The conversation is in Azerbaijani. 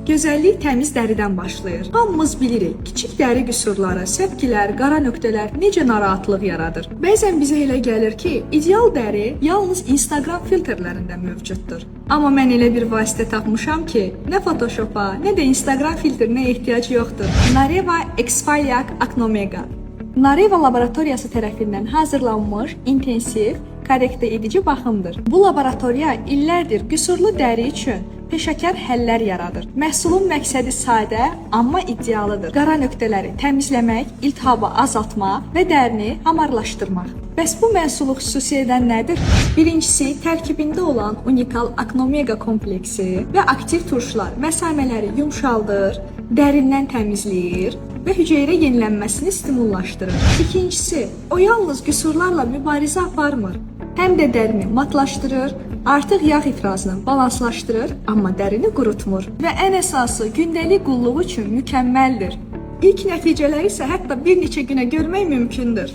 Gözəllik təmiz dəridən başlayır. Hamımız bilirik, kiçik dəri qüsurları, səpkilər, qara nöqtələr necə narahatlıq yaradır. Bəzən bizə elə gəlir ki, ideal dəri yalnız Instagram filtrlərində mövcuddur. Amma mən elə bir vasitə tapmışam ki, nə Photoshopa, nə də Instagram filtrinə ehtiyac yoxdur. Nareva Exfoliac Acnomega. Nareva laboratoriyası tərəfindən hazırlanmış intensiv, korrekte edici baxımdır. Bu laboratoriya illərdir qüsurlu dəri üçün peşəkar həllər yaradır. Məhsulun məqsədi sadə, amma iddialıdır. Qara nöqtələri təmizləmək, iltihabı azaltmaq və dərini hamarlaşdırmaq. Bəs bu məhsulu xüsusi edən nədir? Birincisi, tərkibində olan unikal Acnomega kompleksi və aktiv turşlar məsamələri yumşaldır, dərindən təmizləyir və hüceyrə yenilənməsini stimullaşdırır. İkincisi, o yalnız qüsurlarla mübarizə aparmır. Həm də dərini matlaşdırır, artıq yağ ifrazını balanslaşdırır, amma dərini qurutmur. Və ən əsası, gündəlik qulluğu üçün mükəmməldir. İlk nəticələri isə hətta bir neçə günə görmək mümkündür.